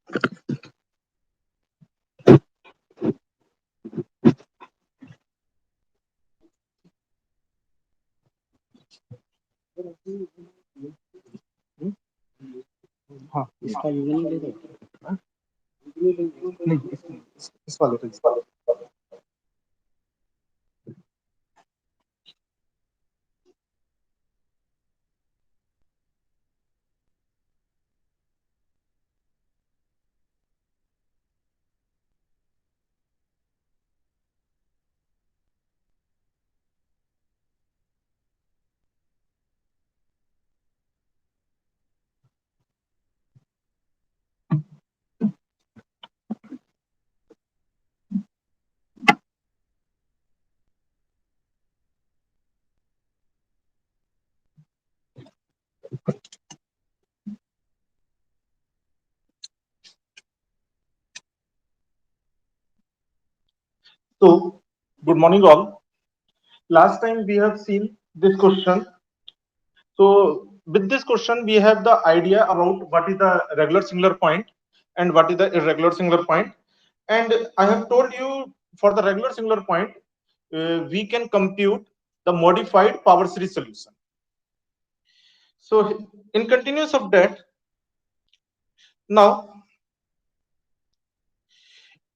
हाँ, इसका यूजर नहीं ले रहे। नहीं, इस वाले का। So, good morning all. Last time we have seen this question. So, with this question, we have the idea about what is the regular singular point and what is the irregular singular point. And I have told you for the regular singular point, we can compute the modified power series solution. So, in continuous of that, now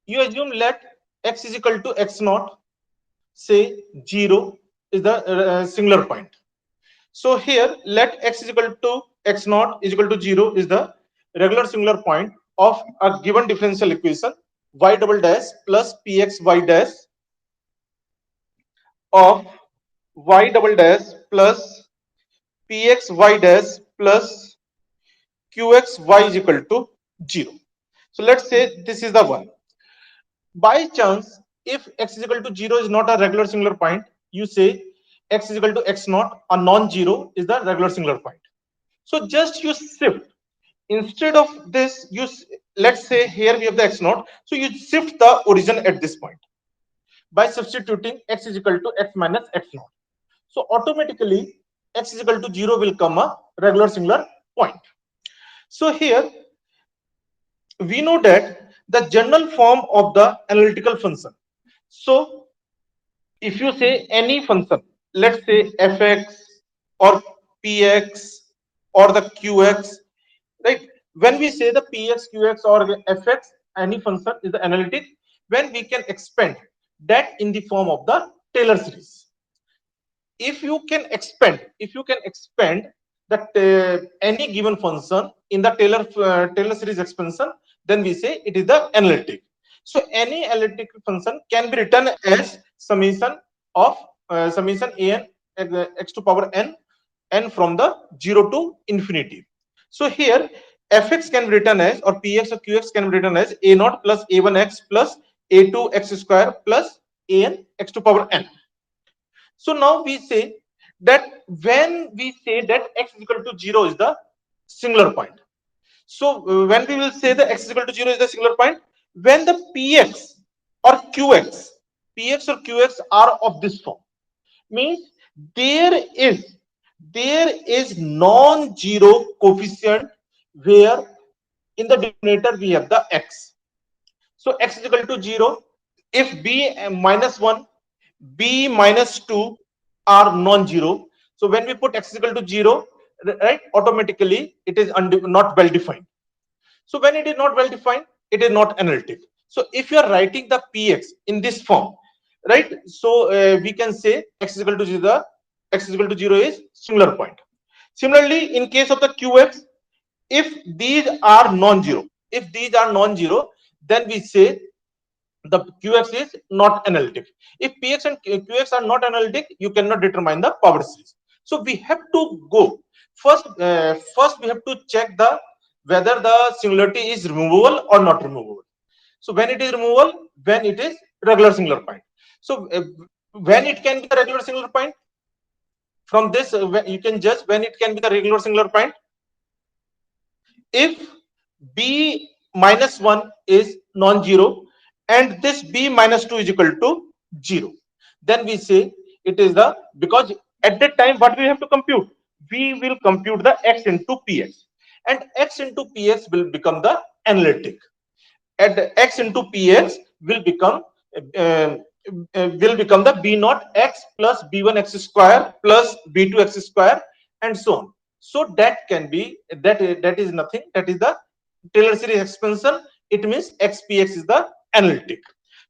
you assume let x is equal to x naught, say 0 is the singular point. So here let x is equal to x naught is equal to 0 is the regular singular point of a given differential equation y double dash plus px y dash of y double dash plus px y dash plus qx y is equal to 0. So let's say this is the one. By chance, if x is equal to 0 is not a regular singular point, you say x is equal to x naught, a non-zero is the regular singular point. So just you shift. Instead of this, let's say here we have the x naught. So you shift the origin at this point by substituting x is equal to x minus x naught. So automatically x is equal to 0 will come a regular singular point. So here we know that the general form of the analytical function. So if you say any function, let's say fx or px or the qx, right? When we say the px, qx or fx, any function is the analytic when we can expand that in the form of the Taylor series. If you can expand that any given function in the Taylor series expansion, then we say it is the analytic. So any analytic function can be written as summation of summation an x to power n from the 0 to infinity. So here fx can be written as, or px or qx can be written as a naught plus a1x plus a2x square plus an x to power n. So now we say that when we say that x is equal to 0 is the singular point. So when we will say that x is equal to 0 is the singular point, when the px or qx are of this form, means there is non-zero coefficient where in the denominator we have the x. So x is equal to 0 if b minus 1, b minus 2 are non-zero. So when we put x is equal to 0, right, automatically it is not well defined. So when it is not well defined, it is not analytic. So if you are writing the px in this form, right, so we can say x is equal to 0, x is equal to 0 is singular point. Similarly, in case of the qx, if these are non-zero, then we say the qx is not analytic. If px and qx are not analytic, you cannot determine the power series. So we have to go first. First, we have to check the whether the singularity is removable or not removable. So when it is removable, when it is regular singular point. So when it can be the regular singular point, from this you can judge when it can be the regular singular point. If b minus 1 is non-zero and this b minus 2 is equal to 0, then we say it is the, because at that time what we have to compute, we will compute the x into px, and x into px will become the analytic. And x into px will become uh, the b naught x plus b1 x square plus b2 x square and so on. So that can be that is nothing, that is the Taylor series expansion. It means xpx is the analytic.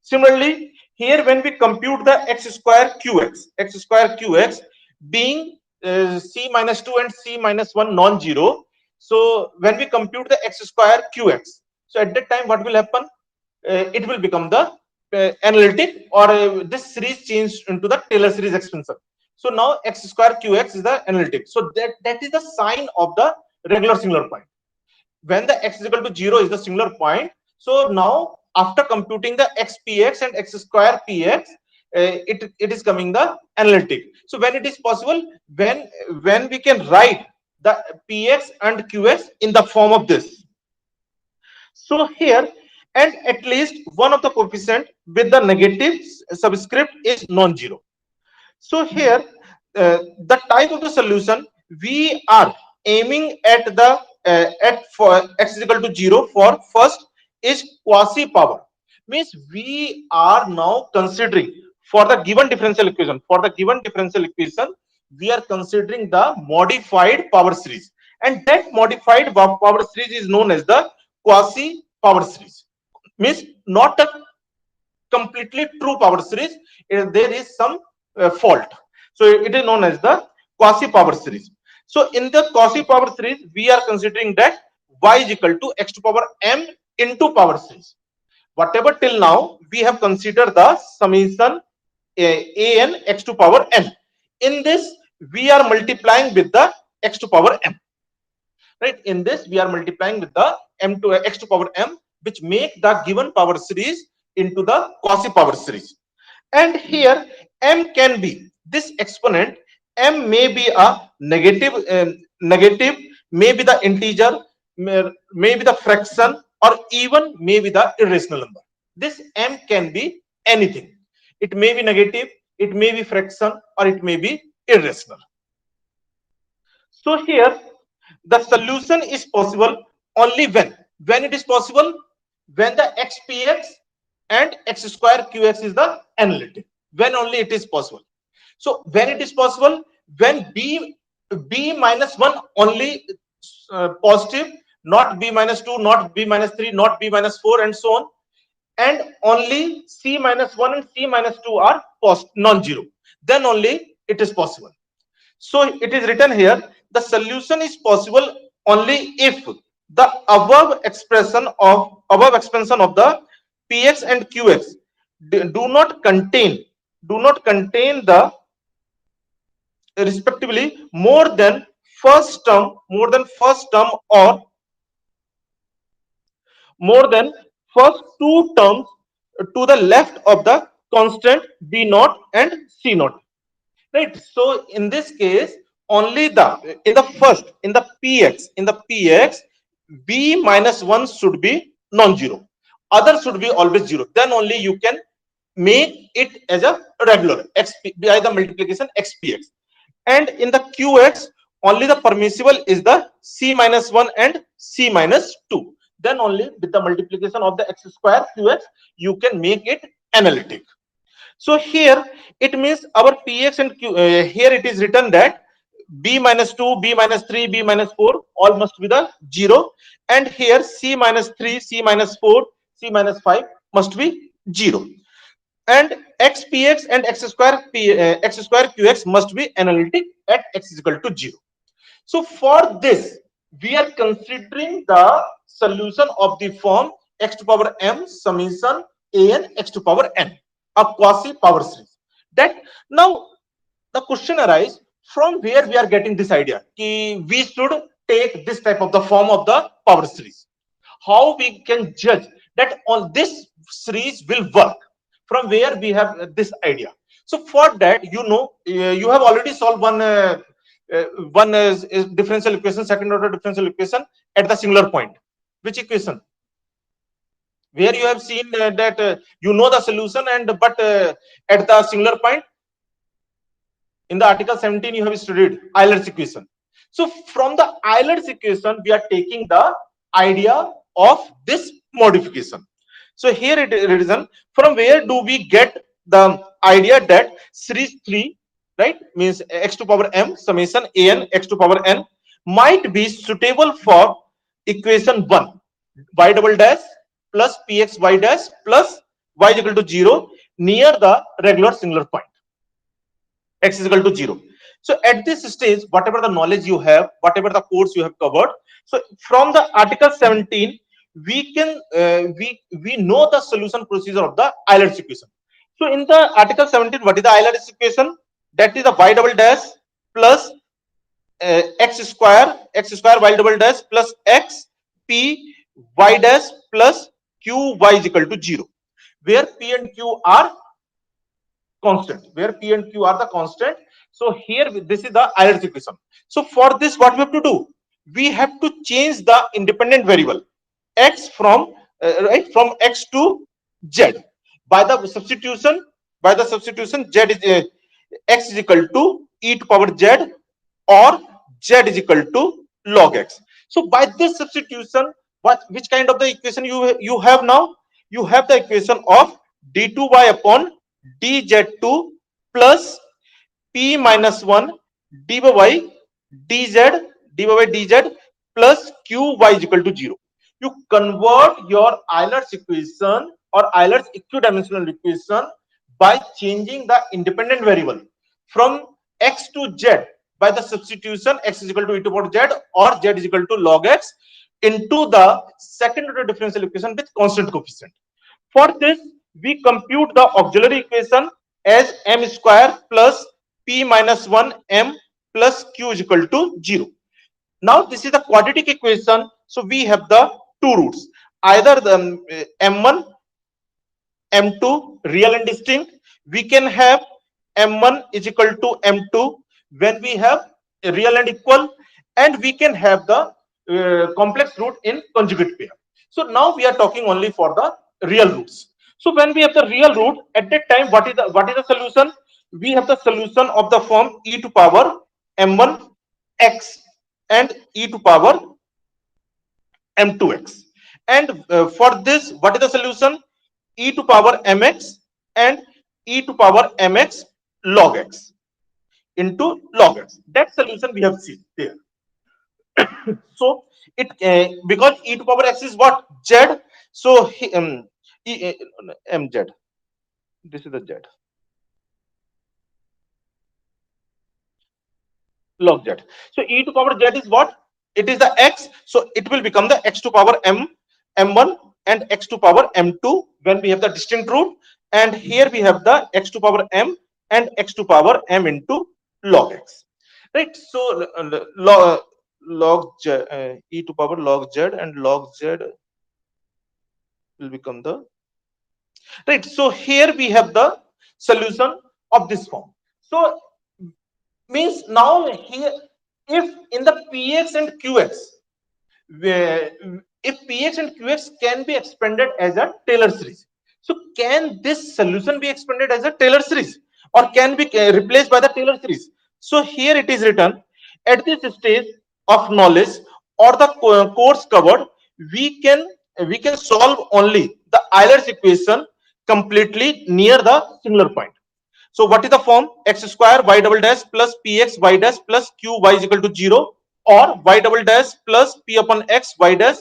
Similarly, here when we compute the x square qx being c minus 2 and c minus 1 non-zero. So when we compute the x square qx, so at that time what will happen? It will become the analytic, or this series changed into the Taylor series expansion. So now x square qx is the analytic. So that is the sign of the regular singular point. When the x is equal to 0 is the singular point. So now after computing the xpx and x square px, it is coming the analytic. So when it is possible, when we can write the px and qx in the form of this. So here, and at least one of the coefficient with the negative subscript is non-zero. So here, the type of the solution we are aiming at the at for x is equal to 0 for first is quasi power. Means we are now considering for the given differential equation. For the given differential equation, we are considering the modified power series, and that modified power series is known as the quasi power series. Means not a completely true power series. There is some fault. So it is known as the quasi power series. So in the quasi power series, we are considering that y is equal to x to power m into power series. Whatever till now we have considered the summation a n x to power n. In this we are multiplying with the x to power m. Right? In this we are multiplying with the m to x to power m, which make the given power series into the quasi power series. And here m can be this exponent. M may be a negative, maybe the integer, maybe the fraction, or even maybe the irrational number. This m can be anything. It may be negative, it may be fraction, or it may be irrational. So here the solution is possible only when it is possible when the xpx and x square qx is the analytic. When only it is possible. So when it is possible, when b minus 1 only positive, not b minus 2, not b minus 3, not b minus 4, and so on, and only c minus 1 and c minus 2 are non-zero, then only it is possible. So it is written here, the solution is possible only if the above expression of the px and qx do not contain the respectively more than first term or more than first two terms to the left of the constant b naught and c naught. Right? So in this case, only the in the px b minus 1 should be non-zero, other should be always 0. Then only you can make it as a regular xp by the multiplication xpx. And in the qx, only the permissible is the c minus 1 and c minus 2. Then only with the multiplication of the x square qx you can make it analytic. So here it means our px and q, here it is written that b minus 2, b minus 3, b minus 4 all must be the 0, and here c minus 3, c minus 4, c minus 5 must be 0, and xpx and x square qx must be analytic at x is equal to 0. So for this we are considering the solution of the form x to power m summation a n x to power n, a quasi power series. That now the question arises, from where we are getting this idea ki we should take this type of the form of the power series. How we can judge that on this series will work? From where we have this idea? So for that, you have already solved one is differential equation, second order differential equation at the singular point. Which equation? Where you have seen that the solution, and but at the singular point in the article 17 you have studied Euler's equation. So from the Euler's equation, we are taking the idea of this modification. So here it is written, from where do we get the idea that series 3, right, means x to power m summation an x to power n might be suitable for equation 1, y double dash plus px y dash plus y is equal to 0 near the regular singular point, x is equal to 0. So at this stage, whatever the knowledge you have, whatever the course you have covered, so from the article 17, we can we know the solution procedure of the Euler's equation. So in the article 17, what is the Euler's equation? That is the y double dash plus x square y double dash plus x p y dash plus q y is equal to 0, where p and q are constant, where p and q are the constant. So here this is the Euler's equation. So for this, what we have to do, we have to change the independent variable x from right from x to z by the substitution, z is x is equal to e to power z or z is equal to log x. So by this substitution, what which kind of the equation you have now? You have the equation of d2y upon dz2 plus p minus 1 d by y dz by dz plus qy is equal to 0. You convert your Euler's equation or Euler's equidimensional equation by changing the independent variable from x to z by the substitution x is equal to e to power z or z is equal to log x into the second order differential equation with constant coefficient. For this, we compute the auxiliary equation as m square plus p minus 1 m plus q is equal to 0. Now this is the quadratic equation. So we have the two roots, either the m1, m2 real and distinct. We can have m1 is equal to m2 when we have real and equal, and we can have the complex root in conjugate pair. So now we are talking only for the real roots. So when we have the real root, at that time, what is the solution? We have the solution of the form e to power m1 x and e to power m2x. And for this, what is the solution? E to power mx and e to power mx log x into log x. That solution we have seen there. So it because e to power x is what? Z. So mz. This is the z. Log z. So e to power z is what? It is the x. So it will become the x to power m1 and x to power m2 when we have the distinct root. And here we have the x to power m and x to power m into log x. Right. So log z, e to power log z and log z will become the right. So here we have the solution of this form. So means now here, if in the px and qx, where if px and qx can be expanded as a Taylor series, so can this solution be expanded as a Taylor series or can be replaced by the Taylor series? So here it is written, at this stage of knowledge or the course covered, we can solve only the Euler's equation completely near the singular point. So what is the form? X square y double dash plus px y dash plus q y is equal to 0, or y double dash plus p upon x y dash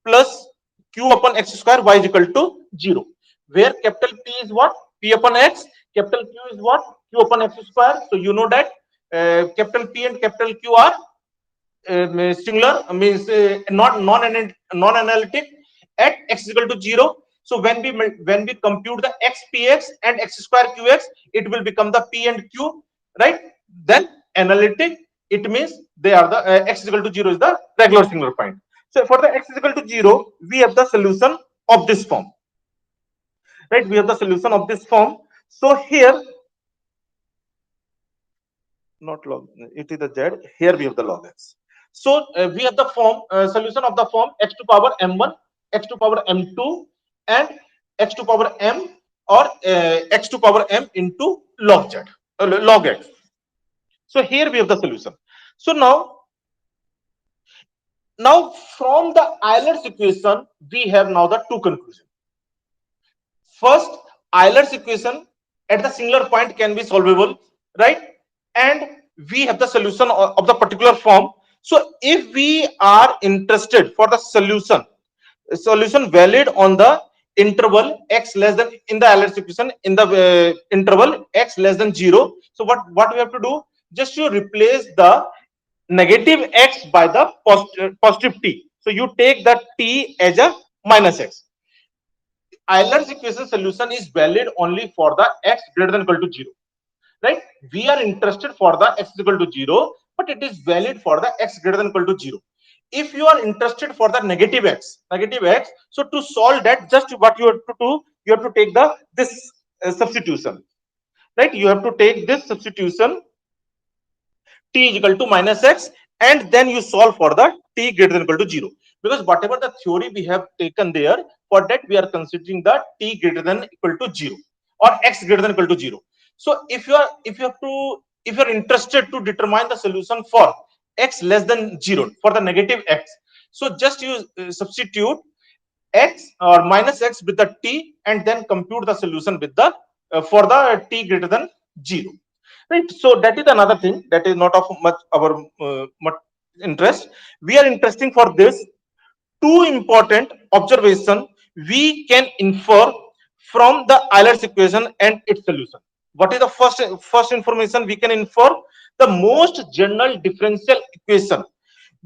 plus q upon x square y is equal to 0, where capital P is what? P upon x, capital Q is what? Q upon x square. So you know that capital P and capital Q are singular, means not non-analytic at x is equal to 0. So when we compute the xpx and x square qx, it will become the p and q, right? Then analytic, it means they are the x is equal to 0 is the regular singular point. So for the x is equal to 0, we have the solution of this form, right? We have the solution of this form. So here, not log, it is the z. Here we have the log x. So we have the form solution of the form x to power m1, x to power m2, and x to power m or x to power m into log z, log x. So here we have the solution. So now Now, from the Euler's equation, we have now the two conclusions. First, Euler's equation at the singular point can be solvable, right? And we have the solution of the particular form. So, if we are interested for the solution valid on the interval x less than, in the Euler's equation, in the interval x less than 0. So, what we have to do? Just to replace the negative x by the positive t. So, you take the t as a minus x. Euler's equation solution is valid only for the x greater than equal to 0, right? We are interested for the x equal to 0, but it is valid for the x greater than equal to 0. If you are interested for the negative x, so to solve that, just what you have to do, you have to take the this substitution, right? You have to take this substitution, t is equal to minus x, and then you solve for the t greater than equal to 0, because whatever the theory we have taken there, for that we are considering the t greater than equal to 0 or x greater than equal to 0. So if you are interested to determine the solution for x less than 0, for the negative x, so just you substitute x or minus x with the t, and then compute the solution with the for the t greater than 0, right? So that is another thing that is not of much our much interest. We are interesting for this two important observation we can infer from the Euler's equation and its solution. What is the first information we can infer? The most general differential equation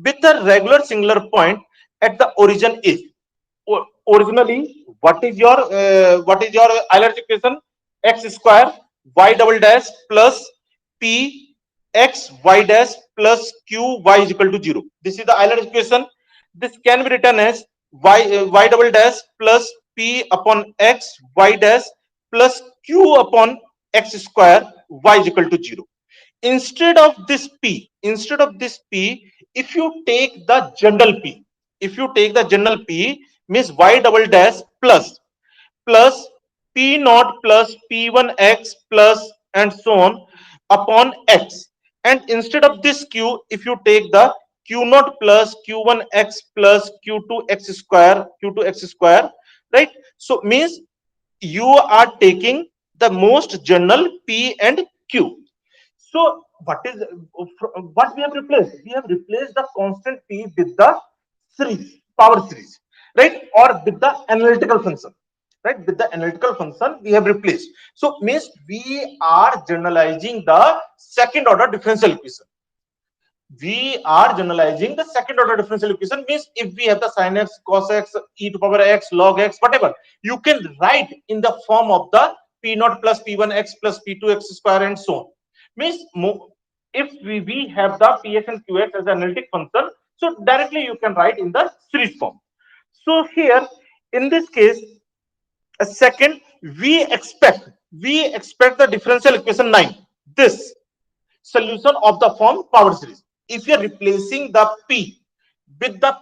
with a regular singular point at the origin is, originally, what is your Euler's equation? X square y double dash plus p x y dash plus q y is equal to 0. This is the Euler's equation. This can be written as y double dash plus p upon x y dash plus q upon x square y is equal to 0. Instead of this p, if you take the general p, means y double dash plus p naught plus p1 x plus and so on upon x, and instead of this q, if you take the q naught plus q1 x plus q2 x square, right? So means you are taking the most general p and q. So what we have replaced? We have replaced the constant p with the power series, right? Or with the analytical function, right? With the analytical function we have replaced. So means we are generalizing the second order differential equation. We are generalizing the second order differential equation, means if we have the sin x, cos x, e to power x, log x, whatever, you can write in the form of the p naught plus p1 x plus p2 x square and so on. Means if we have the px and qx as an analytic function, so directly you can write in the series form. So here in this case, a second, we expect the differential equation 9, this solution of the form power series. If you are replacing the p with the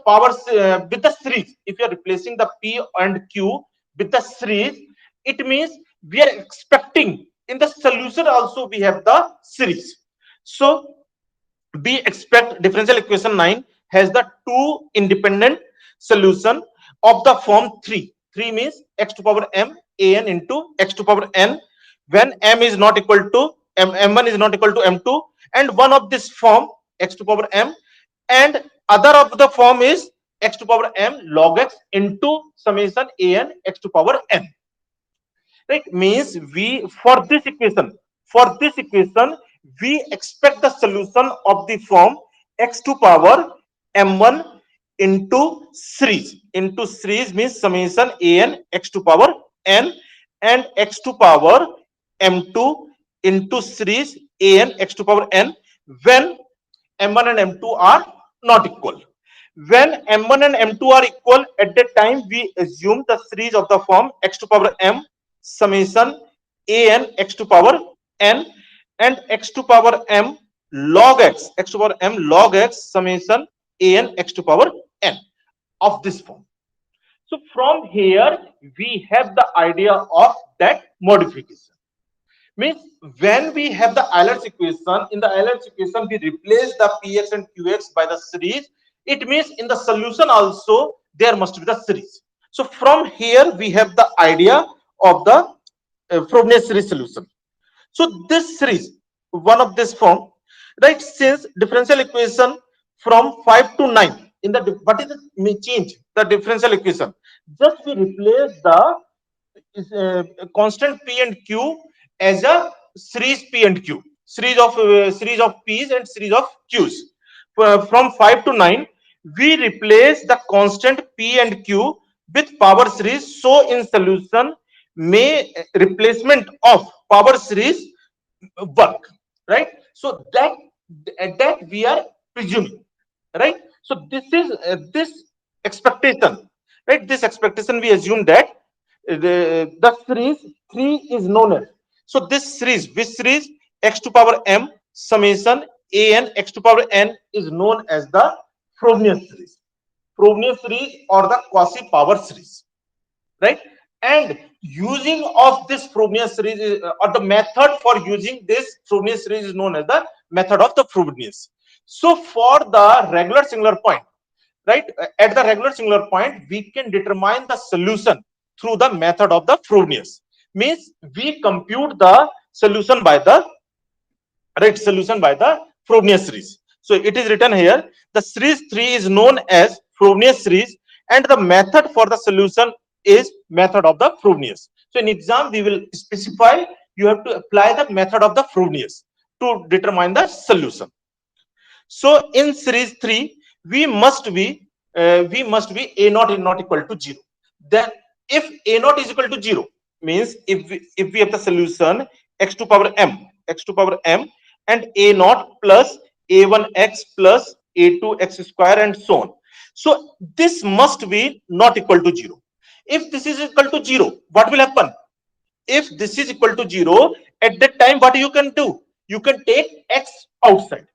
with the series, if you are replacing the p and q with the series, it means we are expecting in the solution also we have the series. So we expect differential equation 9 has the two independent solution of the form 3. 3 means x to power m an into x to power n, when m is not equal to m1 is not equal to m2, and one of this form x to power m, and other of the form is x to power m log x into summation an x to power n, right? Means we, for this equation we expect the solution of the form x to power m1 into series means summation an x to power n, and x to power m2 into series an x to power n, when m1 and m2 are not equal. When m1 and m2 are equal, at that time we assume the series of the form x to power m summation an x to power n, and x to power m log x to power m log x summation an x to power n of this form. So from here we have the idea of that modification. Means when we have the Euler's equation, in the Euler's equation we replace the px and qx by the series, It means in the solution also there must be the series. So from here we have the idea of the Frobenius series solution. So this series, one of this form, right? Since differential equation from 5 to 9 in the what is the change the differential equation? Just we replace the constant p and q as a series p and q, series of p's and series of q's. From 5 to 9 we replace the constant p and q with power series, so in solution may replacement of power series work, right? So that we are presuming, right? So this expectation, right? This expectation we assume that the series 3 is known as, so this series, which series, x to power m summation a n x to power n, is known as the Frobenius series, Frobenius series or the quasi power series, right? And using of this Frobenius series or the method for using this Frobenius series is known as the method of the Frobenius. So for the regular singular point, right, at the regular singular point we can determine the solution through the method of the Frobenius. Means we compute the solution by the Frobenius series. So it is written here, the series 3 is known as Frobenius series and the method for the solution is method of the Frobenius. So in exam we will specify, you have to apply the method of the Frobenius to determine the solution. So in series 3 we must be a naught is not equal to 0. Then if a naught is equal to 0, means if we have the solution x to power m and a naught plus a1x plus a2x square and so on. So this must be not equal to 0. If this is equal to 0, what will happen? If this is equal to 0, at that time what you can do? You can take x outside,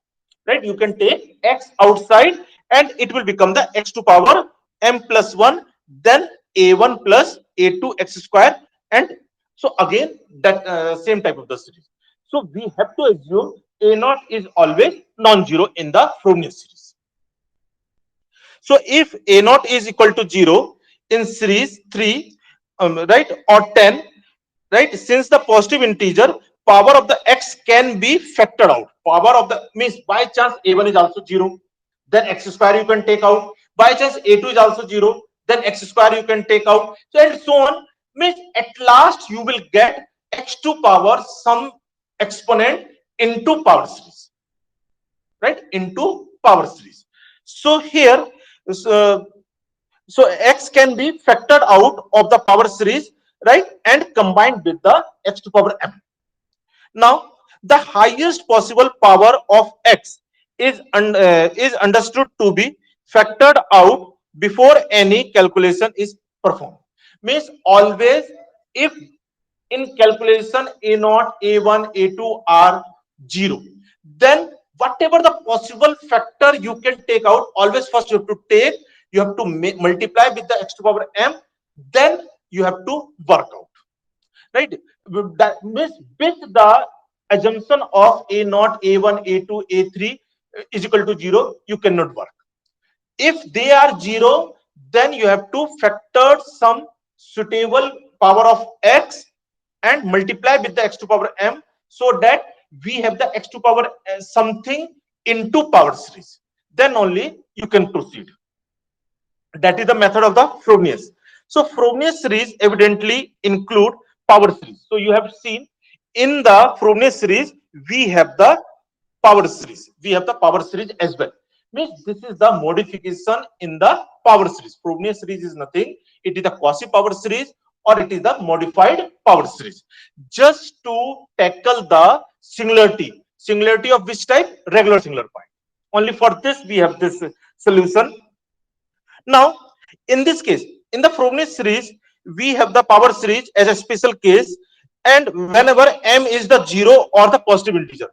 right? You can take x outside and it will become the x to power m plus 1, then a1 plus a2 x square, and so again that same type of the series. So we have to assume a naught is always non-zero in the Frobenius series. So if a naught is equal to 0 in series 3, right, or 10, right, since the positive integer, power of the x can be factored out. Power of the means by chance a1 is also 0, then x square you can take out. By chance a2 is also 0, then x square you can take out, so and so on. Means at last you will get x to power some exponent into power series, right, into power series. So here, so, so x can be factored out of the power series, right, and combined with the x to power m. Now the highest possible power of x is understood to be factored out before any calculation is performed. Means always, if in calculation a naught, a1, a2 are 0, then whatever the possible factor you can take out, always first you have to take, you have to multiply with the x to power m, then you have to work out, right? That means with the assumption of a naught, a1, a2, a3 is equal to 0, you cannot work. If they are 0, then you have to factor some suitable power of x and multiply with the x to power m, so that we have the x to power something into power series. Then only you can proceed. That is the method of the Frobenius. So Frobenius series evidently include power series. So you have seen in the Frobenius series we have the power series. We have the power series as well. Means this is the modification in the power series. Frobenius series is nothing. It is the quasi power series or it is the modified power series. Just to tackle the singularity. Singularity of which type? Regular singular point. Only for this we have this solution. Now, in this case, in the Frobenius series, we have the power series as a special case, and whenever m is the 0 or the positive integer.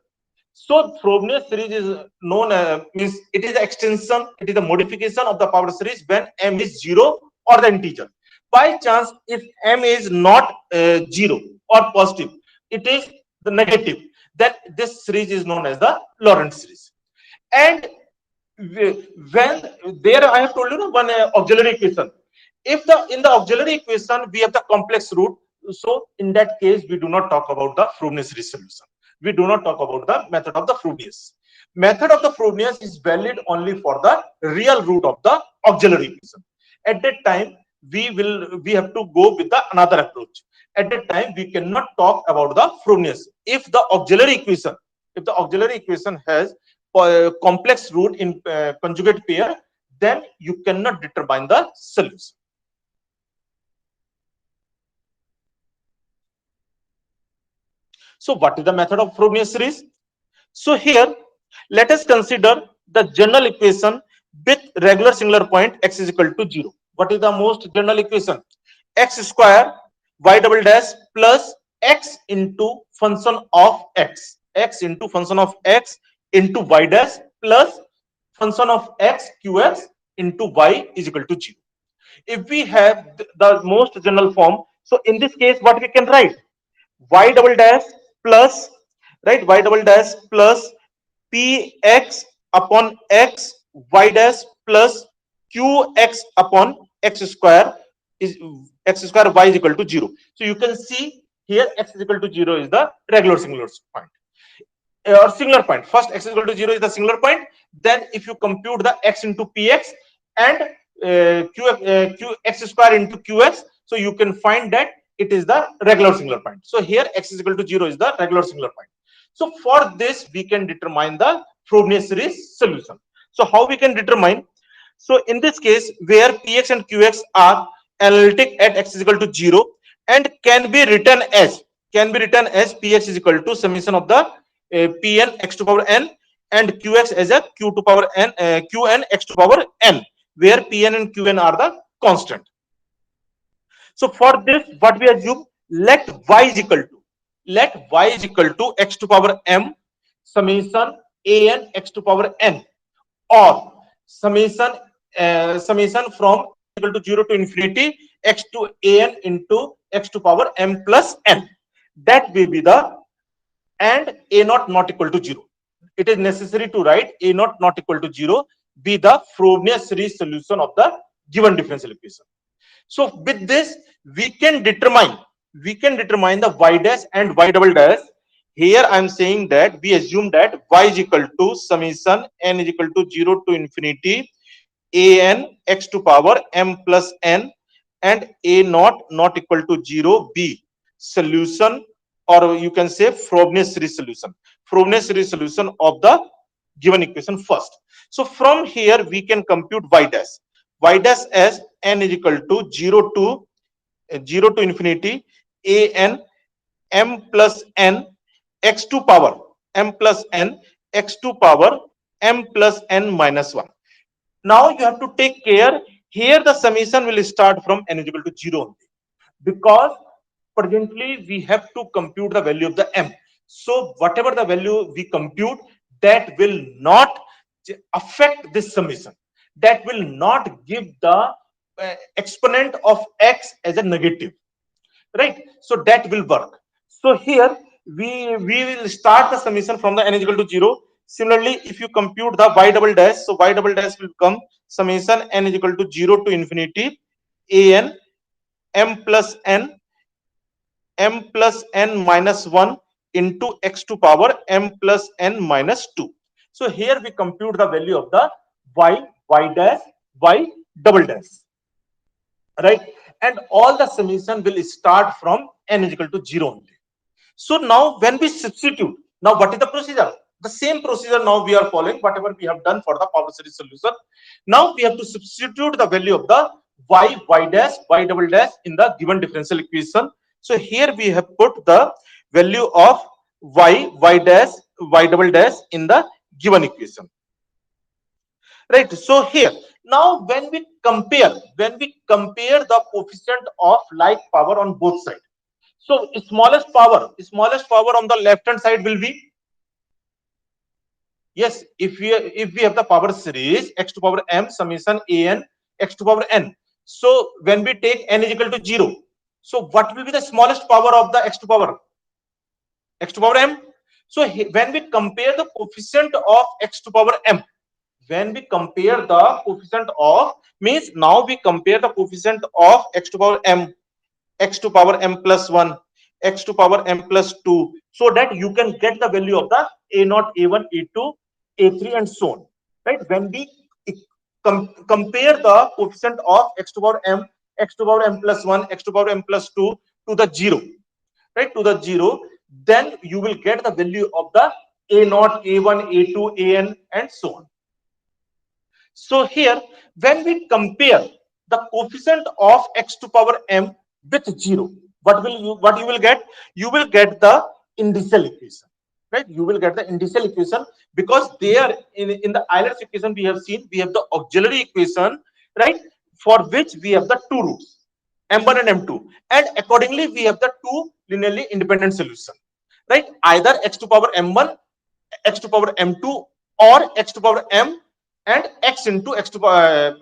So Frobenius series is known means it is the extension, it is the modification of the power series when m is 0 or the integer. By chance, if m is not 0 or positive, it is the negative, then this series is known as the Lorentz series. And when there I have told you one auxiliary equation. If the in the auxiliary equation we have the complex root, so in that case we do not talk about the Frobenius series solution. We do not talk about the method of the Frobenius. Method of the Frobenius is valid only for the real root of the auxiliary equation. At that time we have to go with the another approach. At that time we cannot talk about the Frobenius. If the auxiliary equation has complex root in conjugate pair, then you cannot determine the solution. So what is the method of Frobenius series? So here let us consider the general equation with regular singular point x is equal to 0. What is the most general equation? X square y double dash plus x into function of x into function of x into y dash plus function of x qx into y is equal to 0. If we have the most general form, so in this case what we can write? Y double dash plus, right, y double dash plus px upon x y dash plus qx upon x square is x square y is equal to 0. So you can see here x is equal to 0 is the regular singular point or singular point. First x is equal to 0 is the singular point. Then if you compute the x into px and qx square into qx, so you can find that it is the regular singular point. So here x is equal to 0 is the regular singular point. So for this we can determine the Frobenius series solution. So how we can determine? So in this case where px and qx are analytic at x is equal to 0 and can be written as px is equal to summation of the pn x to power n and qx as a q to power n qn x to power n, where pn and qn are the constant. So for this what we assume, let y is equal to x to power m summation an x to power n, or summation from equal to 0 to infinity x to an into x to power m plus n. That will be the, and a not equal to 0. It is necessary to write a not equal to 0 be the Frobenius series solution of the given differential equation. So with this we can determine the y dash and y double dash. Here I am saying that we assume that y is equal to summation n is equal to 0 to infinity an x to power m plus n, and a not equal to 0 be solution, or you can say Frobenius series solution of the given equation first. So from here we can compute y dash as n is equal to 0 to infinity an m plus n x to power m plus n x to power m plus n minus 1. Now you have to take care. Here the summation will start from n is equal to 0 only, because presently we have to compute the value of the m. So whatever the value we compute, that will not affect this summation. That will not give the exponent of x as a negative, right? So that will work. So here we will start the summation from the n is equal to 0. Similarly, if you compute the y double dash, so y double dash will become summation n is equal to 0 to infinity an m plus n minus 1 into x to power m plus n minus 2. So here we compute the value of the y dash, y double dash, right? And all the summation will start from n is equal to 0 only. So now when we substitute, now what is the procedure? The same procedure now we are following, whatever we have done for the power series solution. Now we have to substitute the value of the y dash, y double dash in the given differential equation. So here we have put the value of y dash, y double dash in the given equation, right? So here now when we compare the coefficient of like power on both sides, so smallest power on the left hand side will be, yes, if we have the power series x to power m summation an x to power n. So when we take n is equal to 0, so what will be the smallest power of the x to power m? So when we compare the coefficient of x to power m, when we compare the coefficient of, means now we compare the coefficient of x to power m, x to power m plus 1, x to power m plus 2, so that you can get the value of the a0, a1, a2, a3 and so on, right? When we compare the coefficient of x to power m, x to power m plus 1, x to power m plus 2 to the 0, right, to the 0, then you will get the value of the a0, a1, a2, an and so on. So here, when we compare the coefficient of x to power m with 0, what you will get? You will get the indicial equation, right? You will get the indicial equation, because there in the Euler's equation we have seen we have the auxiliary equation, right? For which we have the two roots, m1 and m2, and accordingly we have the two linearly independent solution, right? Either x to power m1, x to power m2, or x to power m and x into x to power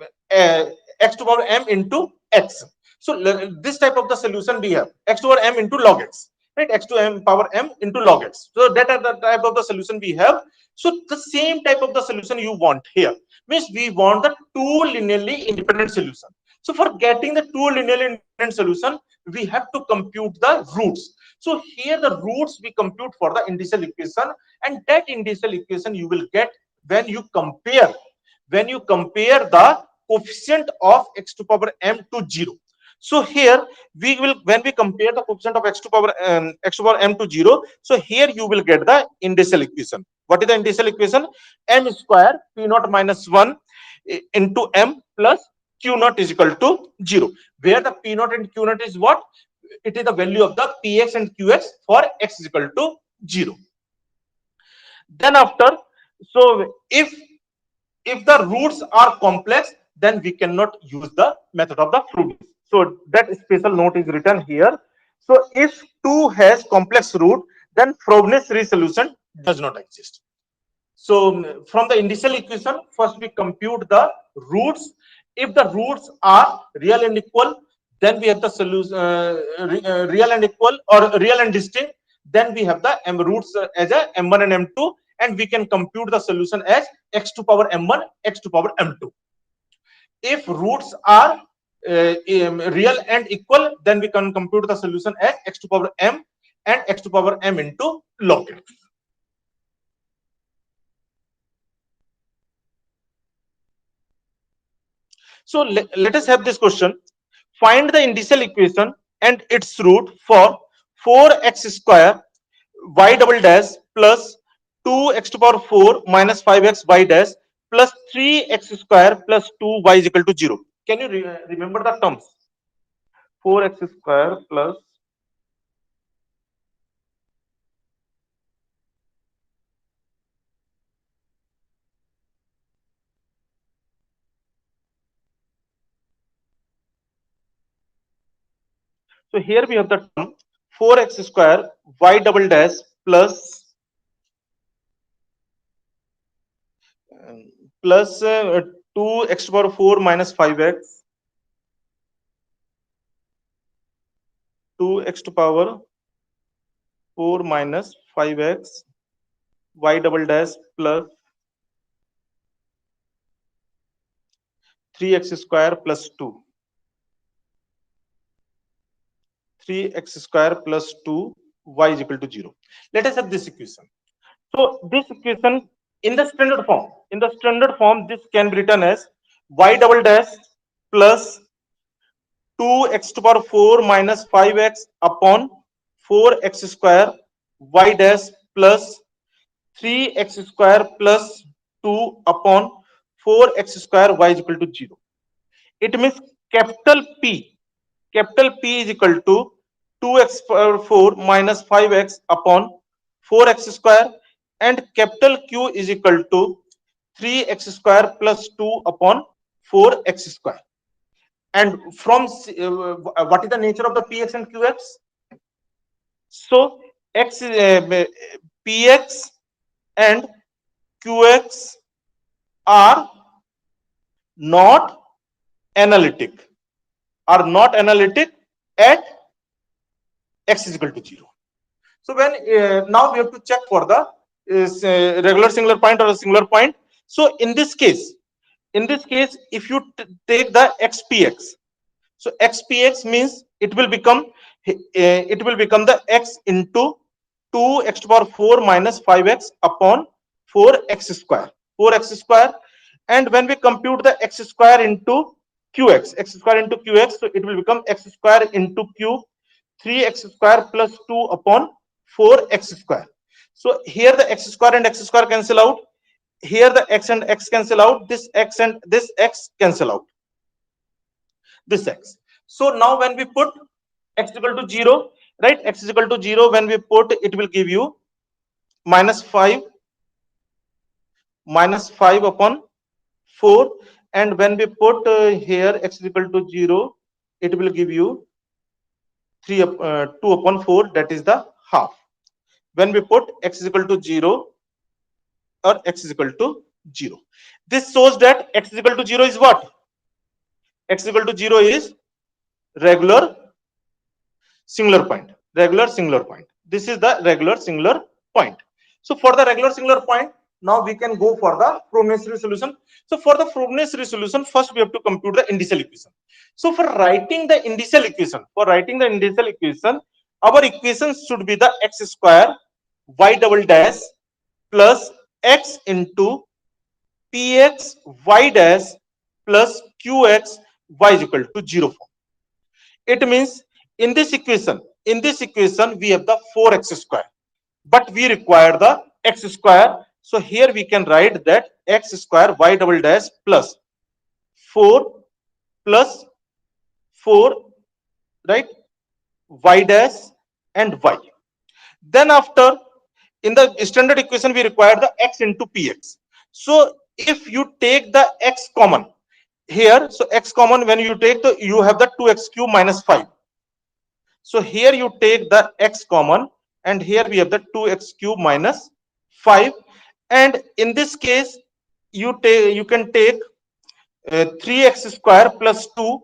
m into x. So this type of the solution we have x to power m into log x, right? X to m power m into log x. So that are the type of the solution we have. So the same type of the solution you want here, means we want the two linearly independent solution. So for getting the two linearly independent solution, we have to compute the roots. So here the roots we compute for the indicial equation, and that indicial equation you will get when you compare the coefficient of x to power m to 0. So here we will, when we compare the coefficient of x to power m to 0, so here you will get the indicial equation. What is the indicial equation? M square p naught minus 1 into m plus q naught is equal to 0, where the p naught and q naught is what? It is the value of the px and qx for x is equal to 0. Then after, so if the roots are complex, then we cannot use the method of the Frobenius. So that special note is written here. So if 2 has complex root, then Frobenius series solution does not exist. So from the initial equation, first we compute the roots. If the roots are real and equal, then we have the solution real and equal or real and distinct. Then we have the m roots as a m1 and m2, and we can compute the solution as x to power m1, x to power m2. If roots are real and equal, then we can compute the solution as x to power m and x to power m into log x. So let us have this question. Find the indicial equation and its root for 4x square y double dash plus 2x to power 4 minus 5x y dash plus 3x square plus 2y is equal to 0. Can you remember the terms? 4x square plus so here we have the term 4x square y double dash plus 2x to power 4 minus 5x 2x to power 4 minus 5x y double dash plus 3x square plus 2 3x square plus 2 y is equal to 0. Let us have this equation. So this equation in the standard form, this can be written as y double dash plus 2x to power 4 minus 5x upon 4x square y dash plus 3x square plus 2 upon 4x square y is equal to 0. It means capital P is equal to 2x power 4 minus 5x upon 4x square, and capital Q is equal to 3x square plus 2 upon 4x square. And from what is the nature of the px and qx? So px and qx are not analytic at x is equal to 0. So when now we have to check for the regular singular point or a singular point. So in this case, if you take the xpx, so xpx means it will become the x into 2x to power 4 minus 5x upon 4x square, 4x square. And when we compute the x square into x square into qx, so it will become x square into q, 3x square plus 2 upon 4x square. So here the x square and x square cancel out. Here the x and x cancel out. This x and this x cancel out. This x. So now when we put x equal to 0, right? X is equal to 0. When we put, it will give you minus 5 upon 4. And when we put here x is equal to 0, it will give you 2 upon 4, that is the half. When we put x is equal to 0 or x is equal to 0, this shows that x is equal to 0 is what? X is equal to 0 is regular singular point. Regular singular point. This is the regular singular point. So for the regular singular point, now we can go for the Frobenius resolution. So for the Frobenius resolution, first we have to compute the initial equation. So for writing the initial equation, our equation should be the x square y double dash plus x into px y dash plus qx y is equal to 0 form. It means in this equation we have the 4x square, but we require the x square. So here we can write that x square y double dash plus 4 plus 4, right, y dash and y. Then after, in the standard equation we require the x into px. So if you take the x common here, so x common, when you take the, you have the 2x cube minus 5. So here you take the x common, and here we have the 2x cube minus 5. And in this case, you can take 3x square plus 2,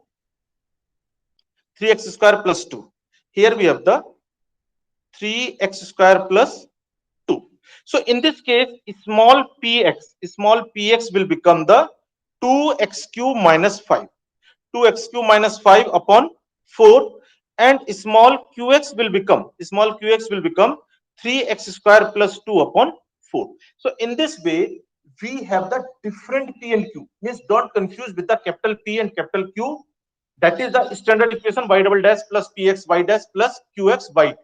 3x square plus 2. Here we have the 3x square plus 2. So in this case, small px will become the 2x cube minus 5. 2x cube minus 5 upon 4, and small qx will become 3x square plus 2 upon 4. So in this way, we have the different p and q. Means don't confuse with the capital P and capital Q. That is the standard equation y double dash plus px y dash plus qx y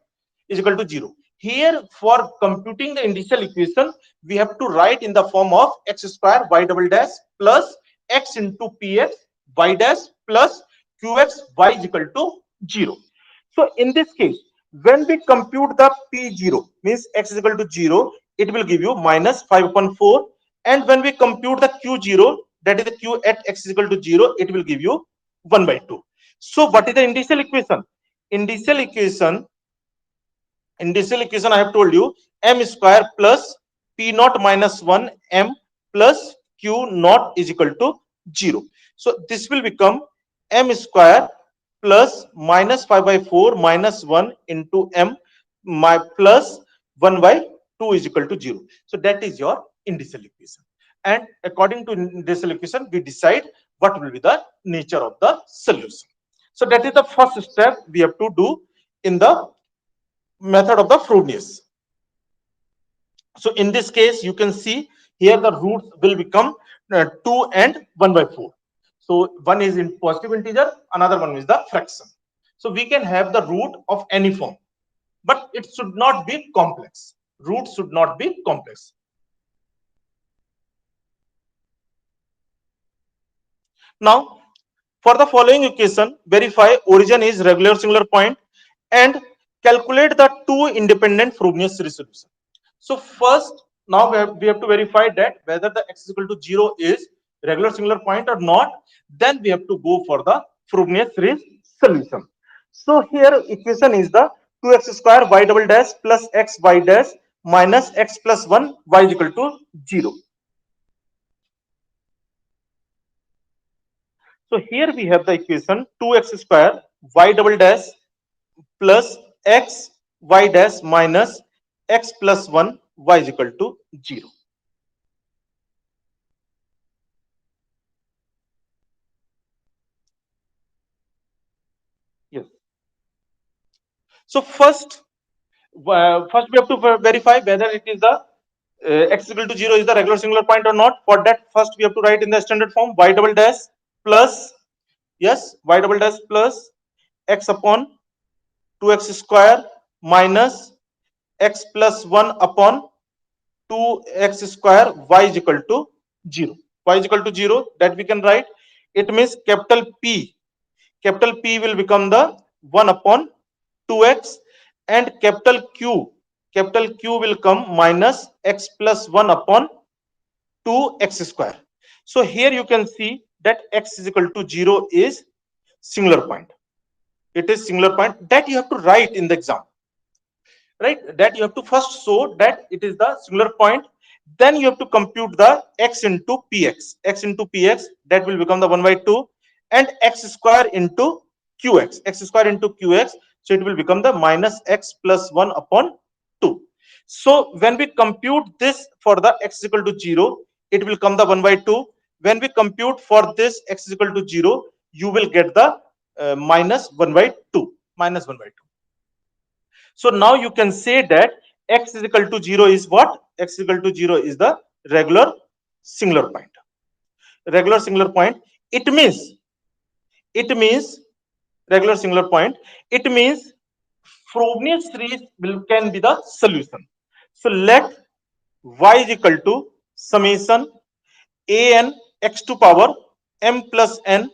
is equal to 0. Here, for computing the initial equation, we have to write in the form of x square y double dash plus x into px y dash plus qx y is equal to 0. So in this case, when we compute the p0, means x is equal to 0, it will give you minus 5 upon 4. And when we compute the q0, that is the q at x is equal to 0, it will give you 1 by 2. So what is the initial equation? Initial equation I have told you, m square plus p naught minus 1 m plus q naught is equal to 0. So this will become m square plus minus 5 by 4 minus 1 into m plus 1 by 2 is equal to 0. So that is your initial equation. And according to initial equation, we decide what will be the nature of the solution. So that is the first step we have to do in the method of the Frobenius. So in this case, you can see here the roots will become 2 and 1 by 4. So one is in positive integer, another one is the fraction. So we can have the root of any form, but it should not be complex. Root should not be complex. Now, for the following equation, verify origin is regular singular point and calculate the two independent Frobenius resolution. So first, now we have to verify that whether the x is equal to 0 is regular singular point or not. Then we have to go for the Frobenius solution. So here equation is the 2x square y double dash plus x y dash minus x plus 1 y is equal to 0. So here we have the equation 2x square y double dash plus x y dash minus x plus 1 y is equal to 0. Yes. So first we have to verify whether it is the x is equal to 0 is the regular singular point or not. For that, first we have to write in the standard form y double dash plus, yes, y double dash plus x upon 2x square minus x plus 1 upon 2x square y is equal to 0. Y is equal to 0, that we can write. It means capital P will become the 1 upon 2x, and capital Q will come minus x plus 1 upon 2x square. So here you can see that x is equal to 0 is singular point. It is singular point that you have to write in the exam, right? That you have to first show that it is the singular point. Then you have to compute the x into px, that will become the 1 by 2, and x square into qx, so it will become the minus x plus 1 upon 2. So when we compute this for the x is equal to 0, it will come the 1 by 2. When we compute for this x is equal to 0, you will get the minus 1 by 2, minus 1 by 2. So now you can say that x is equal to 0 is what? X is equal to 0 is the regular singular point. Regular singular point. It means regular singular point. It means Frobenius series can be the solution. So let y is equal to summation a n x to power m plus n,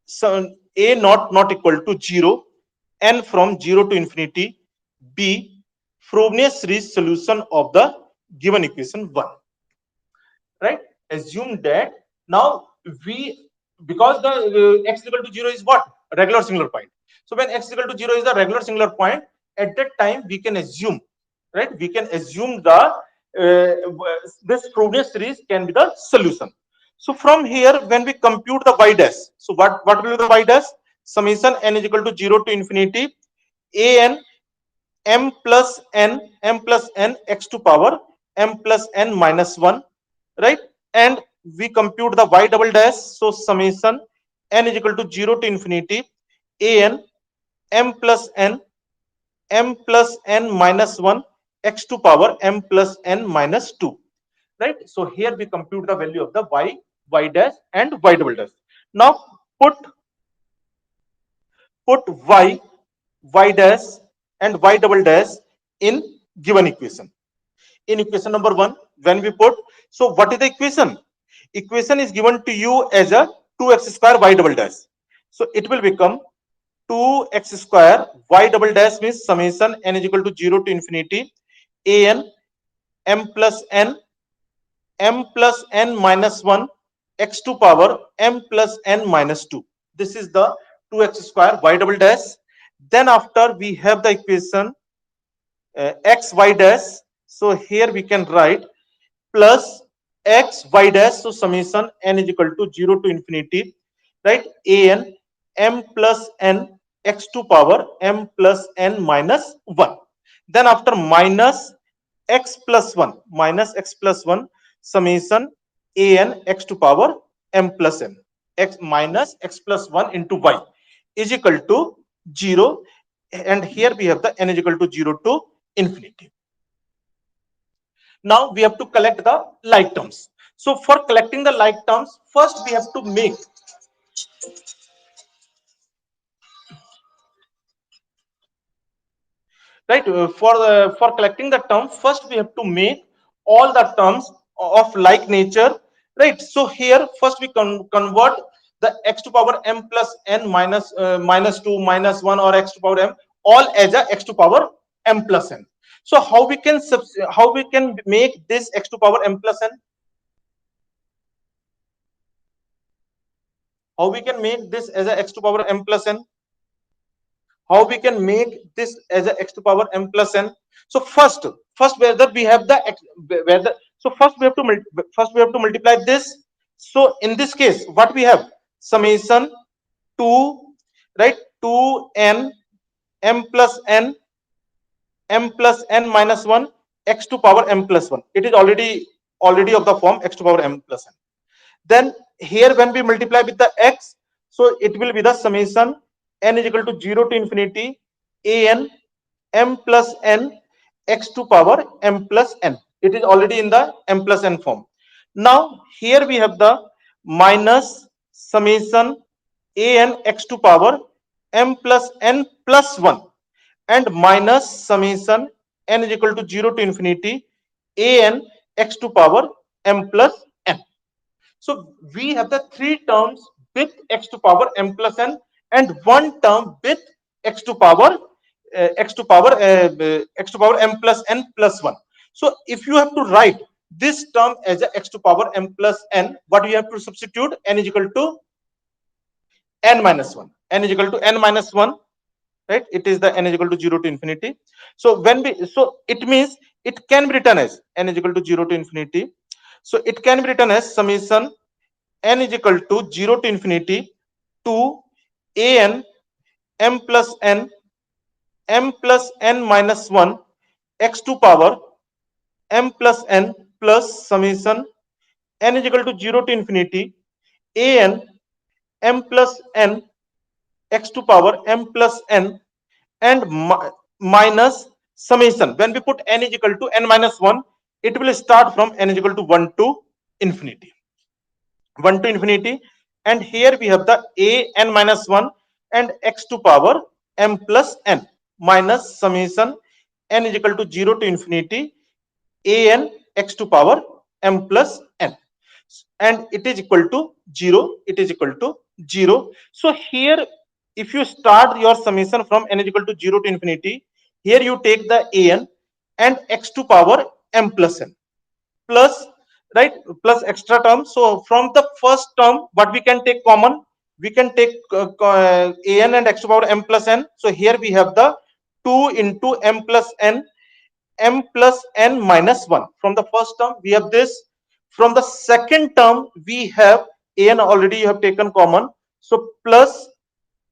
so a not equal to 0, n from 0 to infinity, b Frobenius series solution of the given equation 1. Right? Assume that now we, because the x is equal to 0 is what? Regular singular point. So when x is equal to 0 is the regular singular point, at that time we can assume, right? We can assume the this Frobenius series can be the solution. So from here, when we compute the y dash, so what will be the y dash? Summation n is equal to 0 to infinity a n m plus n x to power m plus n minus 1, right? And we compute the y double dash, so summation n is equal to 0 to infinity a n m plus n minus 1 x to power m plus n minus 2, right? So here we compute the value of the y dash and y double dash. Now put y dash and y double dash in given equation. In equation number 1, when we put, so what is the equation is given to you as a 2x square y double dash. So it will become 2x square y double dash means summation n is equal to 0 to infinity a n m plus n minus 1 x to power m plus n minus 2. This is the 2x square y double dash. Then after we have the equation x y dash. So here we can write plus x y dash. So summation n is equal to 0 to infinity, right? A n m plus n x to power m plus n minus 1. Then after minus x plus 1 summation a n x to power m plus n, x minus x plus 1 into y is equal to 0, and here we have the n is equal to 0 to infinity. Now we have to collect the like terms. So for collecting the like terms, first we have to make, right? For collecting the term, first we have to make all the terms of like nature, right? So here first we convert the x to power m plus n minus 2 minus 1 or x to power m all as a x to power m plus n. So how we can make this x to power m plus n? How we can make this as a x to power m plus n? How we can make this as a x to power m plus n? So first whether we have the x, whether, so first we have to multiply this. So in this case, what we have? Summation 2, right? 2n m plus n minus 1 x to power m plus 1. It is already of the form x to power m plus n. Then here when we multiply with the x, so it will be the summation n is equal to 0 to infinity an m plus n x to power m plus n. It is already in the m plus n form. Now here we have the minus summation an x to power m plus n plus 1 and minus summation n is equal to 0 to infinity an x to power m plus n. So we have the three terms with x to power m plus n and one term with x to power x to power m plus n plus 1. So if you have to write this term as a x to power m plus n, what you have to substitute? N is equal to n minus 1. N is equal to n minus 1, right? It is the n is equal to 0 to infinity. So when we, so it means it can be written as n is equal to 0 to infinity. So it can be written as summation n is equal to 0 to infinity to an m plus n m plus n minus 1 x to power m plus n plus summation n is equal to 0 to infinity an m plus n x to power m plus n and minus summation. When we put n is equal to n minus 1, it will start from n is equal to 1 to infinity. 1 to infinity, and here we have the a n minus 1 and x to power m plus n minus summation n is equal to 0 to infinity a n x to power m plus n, and it is equal to 0. It is equal to 0. So here if you start your summation from n is equal to 0 to infinity, here you take the an and x to power m plus n plus, right, plus extra term. So from the first term, what we can take common? We can take an and x to power m plus n. So here we have the 2 into m plus n, m plus n minus 1. From the first term we have this. From the second term we have an, already you have taken common, so plus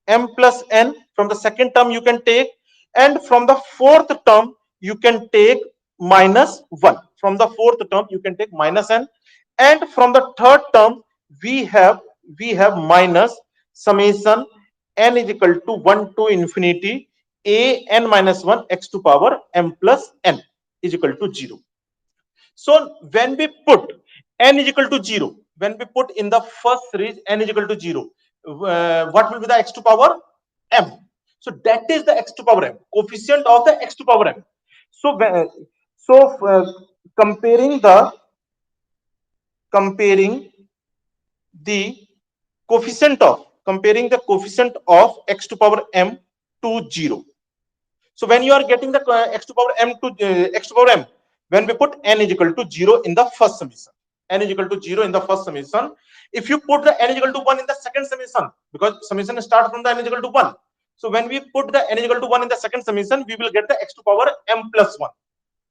m plus n from the second term you can take, and from the fourth term you can take minus 1. From the fourth term you can take minus n, and from the third term we have minus summation n is equal to 1 to infinity a n minus 1 x to power m plus n is equal to 0. So when we put n is equal to 0, when we put in the first series n is equal to 0, what will be the x to power m? So that is the x to power m, coefficient of the x to power m. So uh, comparing the coefficient of x to power m to 0. So when you are getting the x to power m to x to power m, when we put n is equal to 0 in the first summation, n is equal to 0 in the first summation. If you put the n is equal to 1 in the second summation, because summation start from the n is equal to 1. So when we put the n is equal to 1 in the second summation, we will get the x to power m plus 1,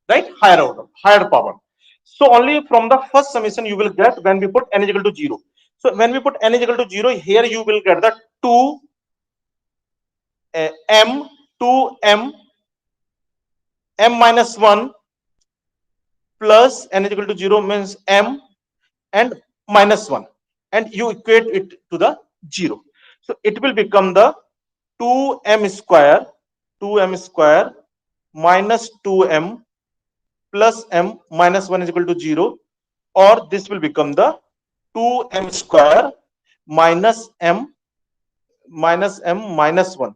right? Higher order, higher power. So only from the first summation you will get when we put n is equal to 0. So when we put n is equal to 0, here you will get the 2 m 2m m minus 1 plus n is equal to 0 means m and minus 1, and you equate it to the 0. So it will become the 2m square minus 2m plus m minus 1 is equal to 0, or this will become the 2m square minus m minus m minus 1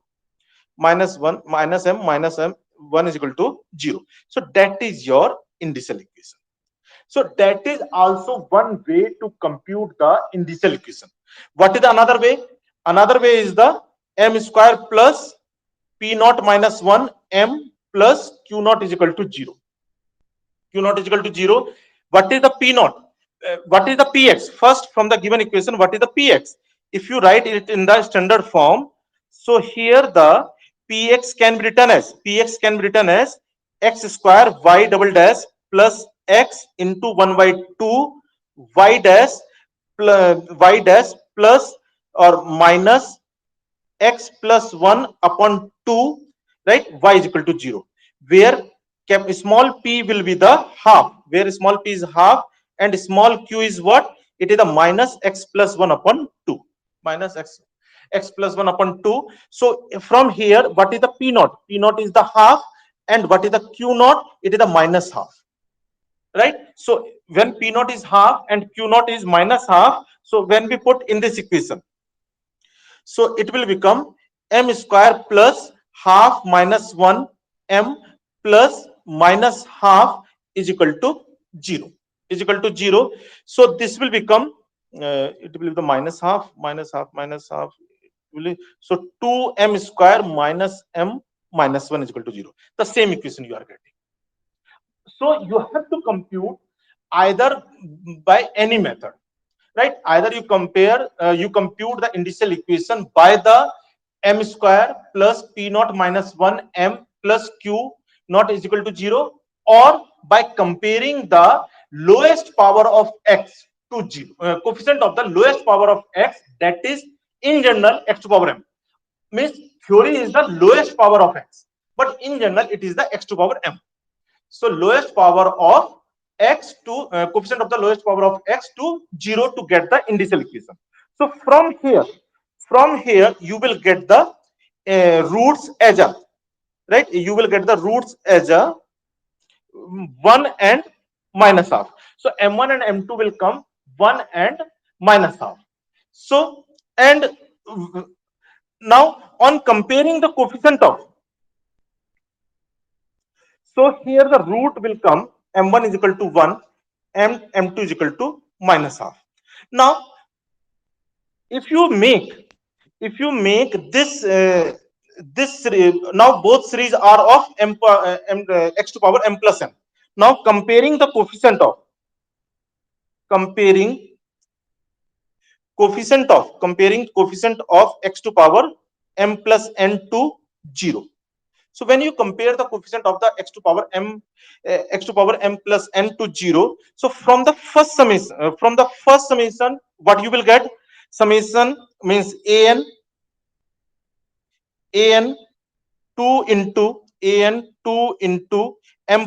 minus 1 minus m minus m 1 is equal to 0. So that is your indicial equation. So that is also one way to compute the indicial equation. What is the another way? Another way is the m square plus p naught minus 1 m plus q naught is equal to 0. Q naught is equal to 0. What is the p naught? What is the px? First, from the given equation, what is the px? If you write it in the standard form, so here the px can be written as x square y double dash plus x into 1 by 2 y dash plus or minus x plus 1 upon 2, right? Y is equal to 0, where small p will be the half, where small p is half, and small q is what? It is the minus x plus 1 upon 2, minus x. x plus 1 upon 2. So from here, what is the p naught? P naught is the half, and what is the q naught? It is the minus half, right? So when p naught is half and q naught is minus half, so when we put in this equation, so it will become m square plus half minus 1 m plus minus half is equal to 0, is equal to 0. So this will become, it will be the minus half minus half minus half. So 2m square minus m minus 1 is equal to 0. The same equation you are getting. So you have to compute either by any method, right? Either you compare, you compute the initial equation by the m square plus p naught minus 1 m plus q naught is equal to 0, or by comparing the lowest power of x to 0, coefficient of the lowest power of x, that is in general x to power m. Means theory is the lowest power of x, but in general it is the x to power m. So lowest power of x to, coefficient of the lowest power of x to 0 to get the initial equation. So from here you will get the roots as a, right? You will get the roots as a 1 and minus half. So m1 and m2 will come 1 and minus half. So and now on comparing the coefficient of, so here the root will come, m1 is equal to 1, m2 is equal to minus half. Now, if you make, this now both series are of x to power m plus n. Now comparing the coefficient of, comparing coefficient of x to power m plus n to 0. So when you compare the coefficient of the x to power m plus n to 0, so from the first summation, what you will get? Summation means an 2 into m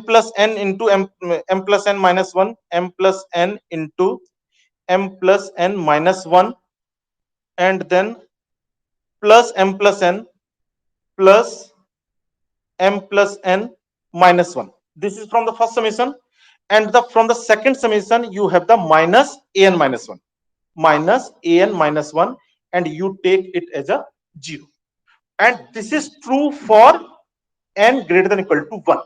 plus n into m plus n minus 1, m plus n into m plus n minus 1, and then plus m plus n plus m plus n minus 1. This is from the first summation. And from the second summation, you have the minus an minus 1. Minus an minus 1, and you take it as a 0. And this is true for n greater than equal to 1.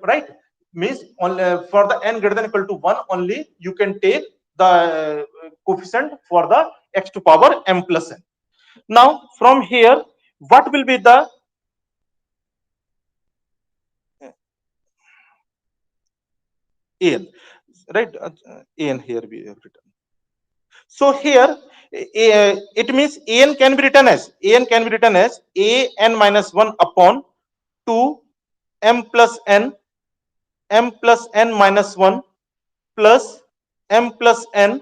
Right? Means only for the n greater than equal to 1 only you can take the coefficient for the x to power m plus n. Now from here, what will be the an, right? An here we have written. So here it means an can be written as an minus 1 upon 2 m plus n minus 1 plus m plus n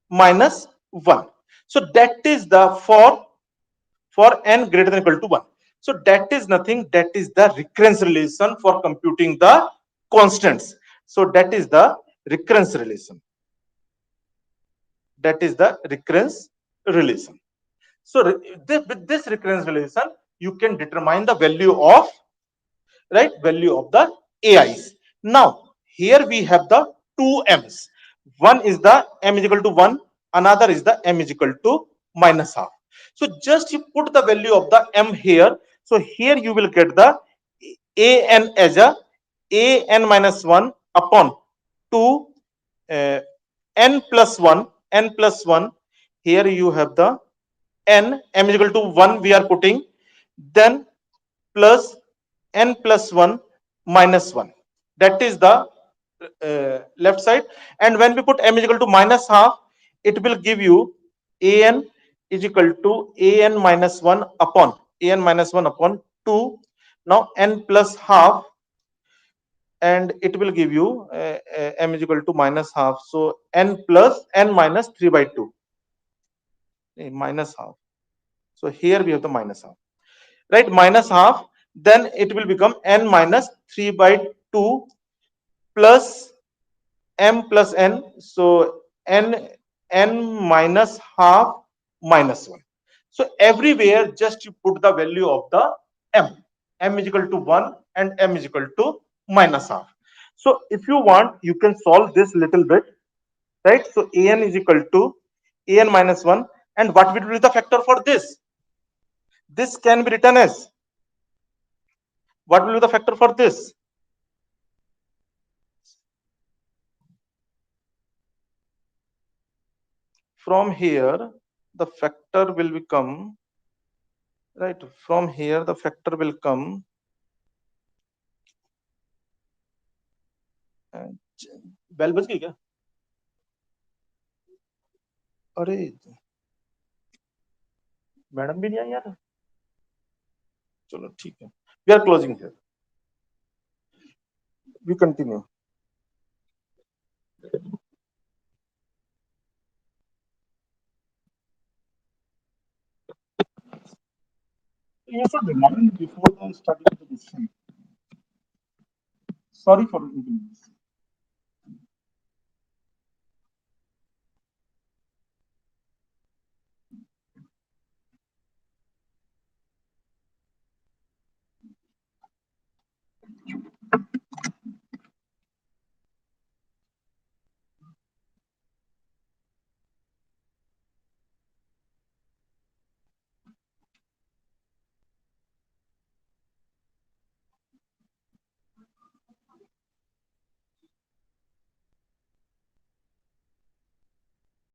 minus 1. So that is the for n greater than equal to 1. So that is nothing, that is the recurrence relation for computing the constants. So that is the recurrence relation. That is the recurrence relation. So with this recurrence relation, you can determine the value of, right, value of the AIs. Now here we have the two m's. One is the m is equal to 1, another is the m is equal to minus half. So just you put the value of the m here. So here you will get the an as a an minus 1 upon 2 n plus 1, here you have the m is equal to 1 we are putting, then plus n plus 1 minus 1, that is the left side. And when we put m is equal to minus half, it will give you an is equal to an minus 1 upon 2, now n plus half, and it will give you m is equal to minus half, so n plus n minus 3 by 2 minus half. So here we have the minus half, right? Minus half, then it will become n minus 3 by 2 plus m plus n. So n minus half minus 1. So everywhere just you put the value of the m. M is equal to 1 and m is equal to minus half. So if you want, you can solve this little bit, right? So an is equal to an minus 1, and what will be the factor for this? This can be written as, what will be the factor for this? From here the factor will become, right, from here the factor will come, bell बज गई क्या? अरे madam भी नहीं आई यार. चलो ठीक है, we are closing here, we continue. You should remind before the starting of the question. Sorry for inconvenience.